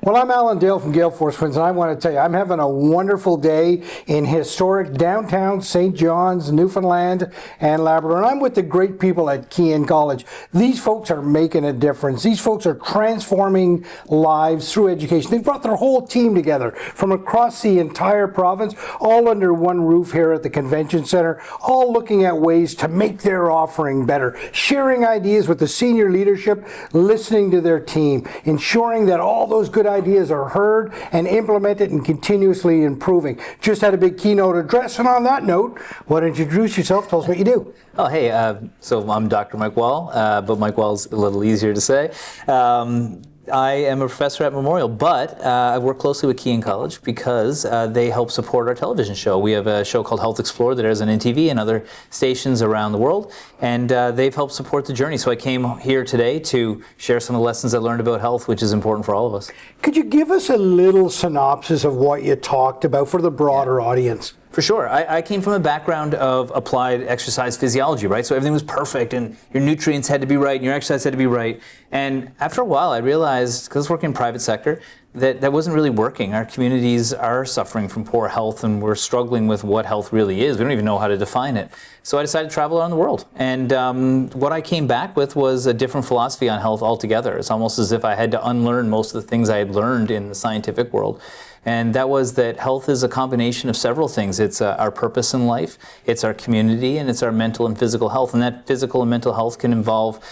Well, I'm Alan Dale from GaleForceWins, and I want to tell you, I'm having a wonderful day in historic downtown St. John's, Newfoundland and Labrador. And I'm with the great people at Keene College. These folks are making a difference. These folks are transforming lives through education. They've brought their whole team together from across the entire province, all under one roof here at the Convention Centre, all looking at ways to make their offering better, sharing ideas with the senior leadership, listening to their team, ensuring that all those good ideas are heard and implemented and continuously improving. Just had a big keynote address, and on that note, why don't you introduce yourself, tell us what you do. Oh, hey, so I'm Dr. Mike Wahl, but Mike Wahl's a little easier to say. I am a professor at Memorial, but I work closely with Keene College because they help support our television show. We have a show called Health Explorer that airs on NTV and other stations around the world, and they've helped support the journey. So I came here today to share some of the lessons I learned about health, which is important for all of us. Could you give us a little synopsis of what you talked about for the broader audience? For sure. I came from a background of applied exercise physiology, right? So everything was perfect and your nutrients had to be right and your exercise had to be right. And after a while, I realized, because I was working in the private sector, that wasn't really working. Our communities are suffering from poor health and we're struggling with what health really is. We don't even know how to define it. So I decided to travel around the world. And what I came back with was a different philosophy on health altogether. It's almost as if I had to unlearn most of the things I had learned in the scientific world. And that was that health is a combination of several things. It's our purpose in life, it's our community, and it's our mental and physical health. And that physical and mental health can involve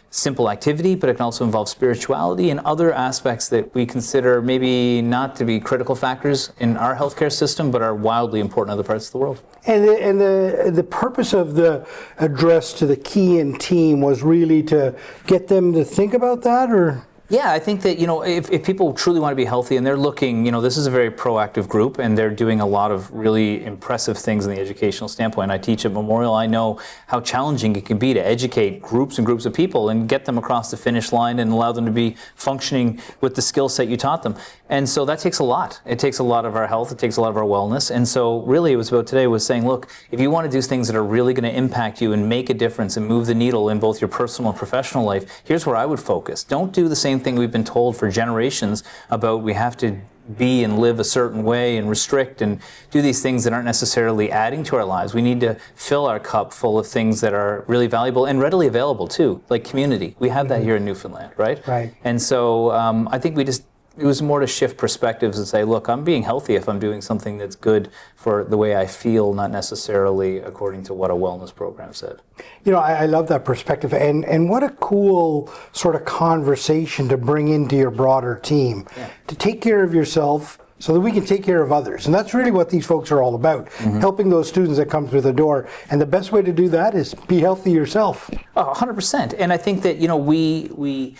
simple activity, but it can also involve spirituality and other aspects that we consider maybe not to be critical factors in our healthcare system, but are wildly important in other parts of the world. And the purpose of the address to the Keene team was really to get them to think about that, or? Yeah, I think that, if people truly want to be healthy and they're looking, this is a very proactive group and they're doing a lot of really impressive things in the educational standpoint. I teach at Memorial. I know how challenging it can be to educate groups and groups of people and get them across the finish line and allow them to be functioning with the skill set you taught them. And so that takes a lot. It takes a lot of our health. It takes a lot of our wellness. And so really it was about today was saying, look, if you want to do things that are really going to impact you and make a difference and move the needle in both your personal and professional life, here's where I would focus. Don't do the same thing we've been told for generations about we have to be and live a certain way and restrict and do these things that aren't necessarily adding to our lives. We need to fill our cup full of things that are really valuable and readily available too, like community. We have that here in Newfoundland, right? Right. And so I think it was more to shift perspectives and say, look, I'm being healthy if I'm doing something that's good for the way I feel, not necessarily according to what a wellness program said. I love that perspective, and what a cool sort of conversation to bring into your broader team. Yeah. To take care of yourself so that we can take care of others. And that's really what these folks are all about, helping those students that come through the door. And the best way to do that is be healthy yourself. Oh, 100%. And I think that, we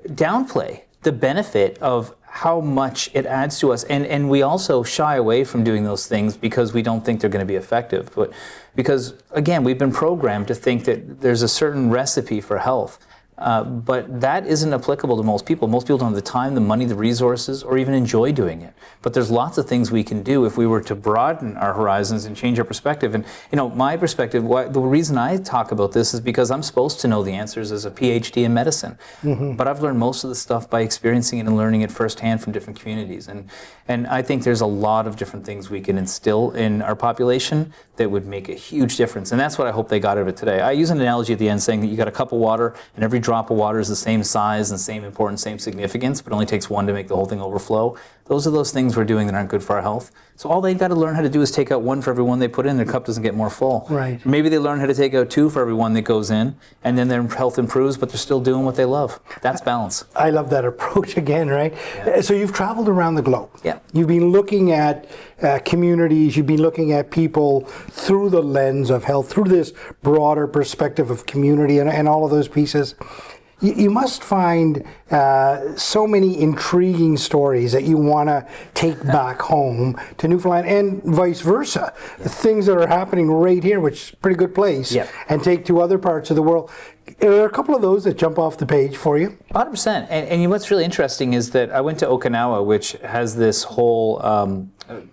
downplay the benefit of how much it adds to us. And we also shy away from doing those things because we don't think they're going to be effective. But because, again, we've been programmed to think that there's a certain recipe for health. But that isn't applicable to most people. Most people don't have the time, the money, the resources, or even enjoy doing it. But there's lots of things we can do if we were to broaden our horizons and change our perspective. And, my perspective, the reason I talk about this is because I'm supposed to know the answers as a PhD in medicine. But I've learned most of the stuff by experiencing it and learning it firsthand from different communities. And I think there's a lot of different things we can instill in our population that would make a huge difference. And that's what I hope they got out of it today. I use an analogy at the end saying that you got a cup of water and every drop of water is the same size and same importance, same significance, but it only takes one to make the whole thing overflow. Those are those things we're doing that aren't good for our health. So all they've got to learn how to do is take out one for every one they put in. Their cup doesn't get more full. Right. Maybe they learn how to take out two for every one that goes in, and then their health improves, but they're still doing what they love. That's balance. I love that approach again, right? Yeah. So you've traveled around the globe. Yeah. You've been looking at communities, you've been looking at people through the lens of health, through this broader perspective of community and all of those pieces. You must find so many intriguing stories that you want to take back home to Newfoundland and vice versa. Yeah. The things that are happening right here, which is a pretty good place, and take to other parts of the world. There are a couple of those that jump off the page for you. 100%. And what's really interesting is that I went to Okinawa, which has this whole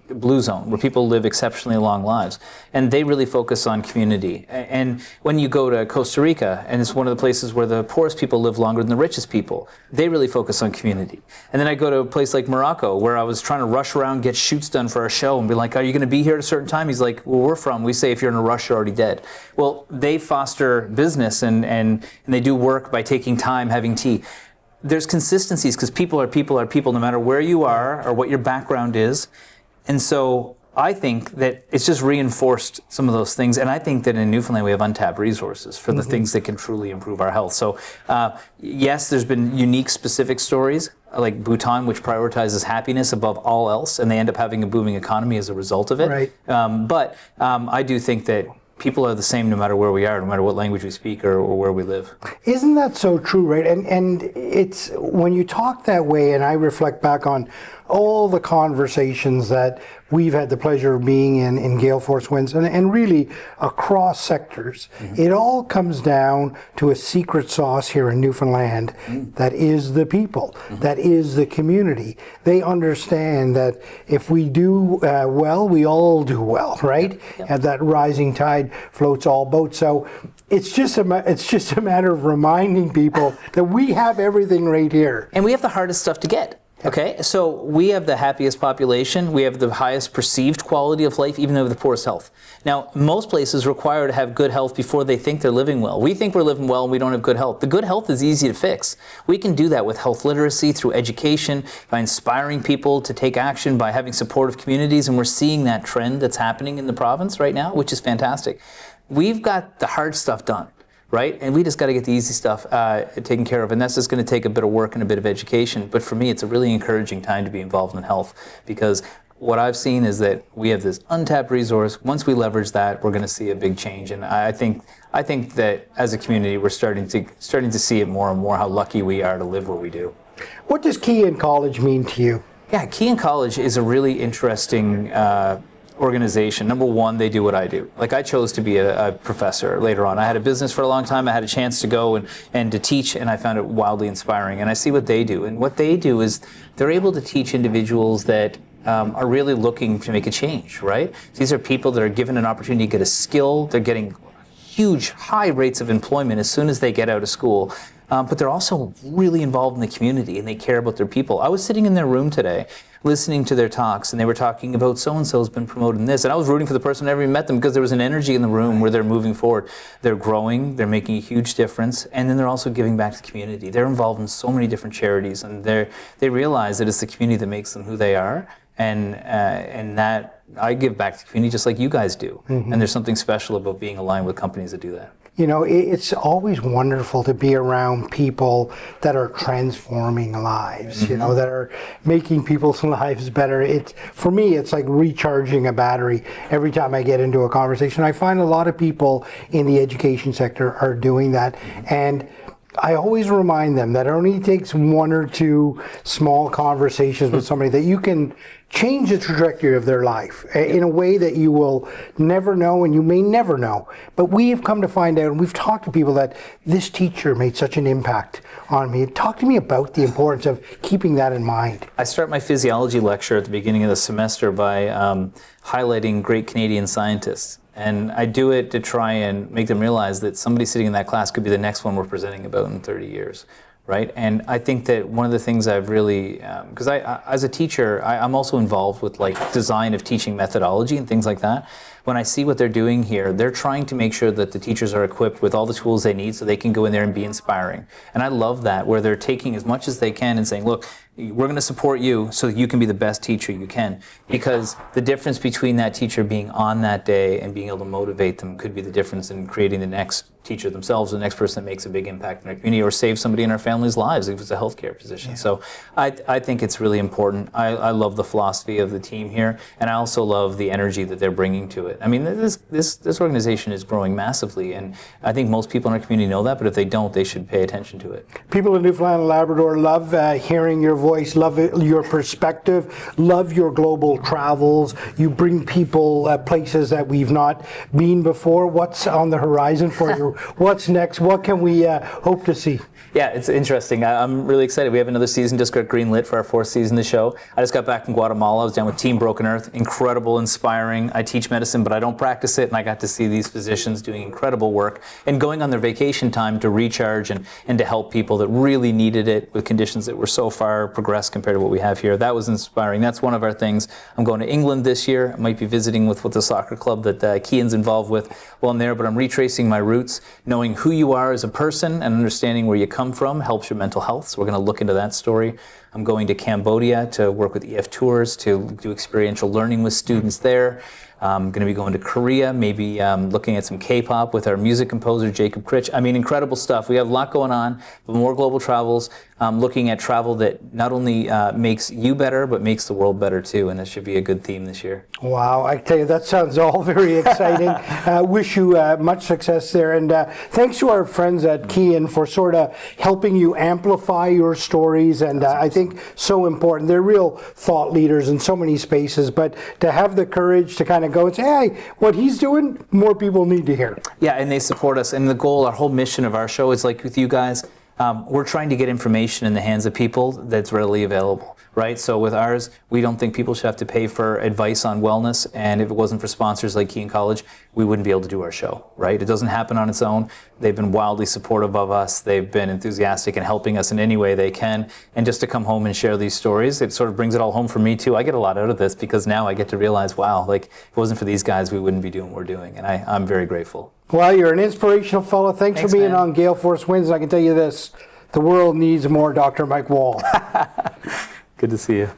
blue zone where people live exceptionally long lives, and they really focus on community. And when you go to Costa Rica, and it's one of the places where the poorest people live longer than the richest people, they really focus on community. And then I go to a place like Morocco, where I was trying to rush around, get shoots done for our show, and be like, are you going to be here at a certain time? He's like, where we're from, we say if you're in a rush, you're already dead. Well, they foster business and they do work by taking time, having tea. There's consistencies because people are people no matter where you are or what your background is. And so I think that it's just reinforced some of those things. And I think that in Newfoundland we have untapped resources for the things that can truly improve our health. So yes, there's been unique specific stories like Bhutan, which prioritizes happiness above all else, and they end up having a booming economy as a result of it. Right. But I do think that people are the same no matter where we are, no matter what language we speak or where we live. Isn't that so true, right? And it's when you talk that way, and I reflect back on all the conversations that we've had the pleasure of being in GaleForceWins and really across sectors, it all comes down to a secret sauce here in Newfoundland that is the people, that is the community. They understand that if we do well, we all do well, right? And that rising tide floats all boats. So it's just a matter of reminding people that we have everything right here. And we have the hardest stuff to get. Okay, so we have the happiest population, we have the highest perceived quality of life, even though we have the poorest health. Now, most places require to have good health before they think they're living well. We think we're living well and we don't have good health. The good health is easy to fix. We can do that with health literacy, through education, by inspiring people to take action, by having supportive communities, and we're seeing that trend that's happening in the province right now, which is fantastic. We've got the hard stuff done. Right? And we just got to get the easy stuff taken care of. And that's just going to take a bit of work and a bit of education. But for me, it's a really encouraging time to be involved in health, because what I've seen is that we have this untapped resource. Once we leverage that, we're going to see a big change. And I think that as a community, we're starting to see it more and more, how lucky we are to live where we do. What does Kean College mean to you? Yeah, Kean College is a really interesting organization. Number one, they do what I do. Like, I chose to be a professor later on. I had a business for a long time. I had a chance to go and to teach, and I found it wildly inspiring. And I see what they do. And what they do is they're able to teach individuals that are really looking to make a change, right? These are people that are given an opportunity to get a skill. They're getting huge, high rates of employment as soon as they get out of school. But they're also really involved in the community, and they care about their people. I was sitting in their room today listening to their talks, and they were talking about so-and-so's been promoted in this, and I was rooting for the person I never even met them, because there was an energy in the room where they're moving forward. They're growing, they're making a huge difference, and then they're also giving back to the community. They're involved in so many different charities, and they realize that it's the community that makes them who they are, and that I give back to the community just like you guys do. And there's something special about being aligned with companies that do that. You know, it's always wonderful to be around people that are transforming lives, you know, that are making people's lives better. For me, it's like recharging a battery every time I get into a conversation. I find a lot of people in the education sector are doing that. And I always remind them that it only takes one or two small conversations with somebody that you can change the trajectory of their life in a way that you will never know, and you may never know. But we have come to find out, and we've talked to people, that this teacher made such an impact on me. Talk to me about the importance of keeping that in mind. I start my physiology lecture at the beginning of the semester by highlighting great Canadian scientists. And I do it to try and make them realize that somebody sitting in that class could be the next one we're presenting about in 30 years, right? And I think that one of the things I've really, because I as a teacher, I'm also involved with like design of teaching methodology and things like that. When I see what they're doing here, they're trying to make sure that the teachers are equipped with all the tools they need so they can go in there and be inspiring. And I love that, where they're taking as much as they can and saying, look, we're going to support you so you can be the best teacher you can. Because the difference between that teacher being on that day and being able to motivate them could be the difference in creating the next teacher themselves, the next person that makes a big impact in our community, or save somebody in our family's lives if it's a healthcare position. Yeah. So I think it's really important. I love the philosophy of the team here, and I also love the energy that they're bringing to it. it. I mean, this organization is growing massively, and I think most people in our community know that, but if they don't, they should pay attention to it. People in Newfoundland and Labrador love hearing your voice, love your perspective, love your global travels. You bring people places that we've not been before. What's on the horizon for you? What's next? What can we hope to see? Yeah, it's interesting. I'm really excited. We have another season just got greenlit for our 4th season of the show. I just got back from Guatemala. I was down with Team Broken Earth. Incredible, inspiring. I teach medicine, but I don't practice it, and I got to see these physicians doing incredible work and going on their vacation time to recharge and to help people that really needed it with conditions that were so far progressed compared to what we have here. That was inspiring. That's one of our things. I'm going to England this year. I might be visiting with the soccer club that Kian's involved with while I'm there, but I'm retracing my roots, knowing who you are as a person and understanding where you come from helps your mental health. So we're going to look into that story. I'm going to Cambodia to work with EF Tours to do experiential learning with students there. I'm going to be going to Korea, maybe looking at some K-pop with our music composer, Jacob Critch. I mean, incredible stuff. We have a lot going on, but more global travels, looking at travel that not only makes you better, but makes the world better too. And that should be a good theme this year. Wow, I tell you, that sounds all very exciting. Wish you much success there. And thanks to our friends at Kian for sort of helping you amplify your stories. And I think so important. They're real thought leaders in so many spaces. But to have the courage to kind of go and say, hey, what he's doing, more people need to hear. Yeah, and they support us. And the goal, our whole mission of our show is like with you guys, we're trying to get information in the hands of people that's readily available, right? So with ours, we don't think people should have to pay for advice on wellness. And if it wasn't for sponsors like Kean College, we wouldn't be able to do our show, right? It doesn't happen on its own. They've been wildly supportive of us. They've been enthusiastic in helping us in any way they can. And just to come home and share these stories, it sort of brings it all home for me too. I get a lot out of this because now I get to realize, wow, like if it wasn't for these guys, we wouldn't be doing what we're doing. And I'm very grateful. Well, you're an inspirational fellow. Thanks for being man. on GaleForceWins. I can tell you this, the world needs more Dr. Mike Wahl. Good to see you.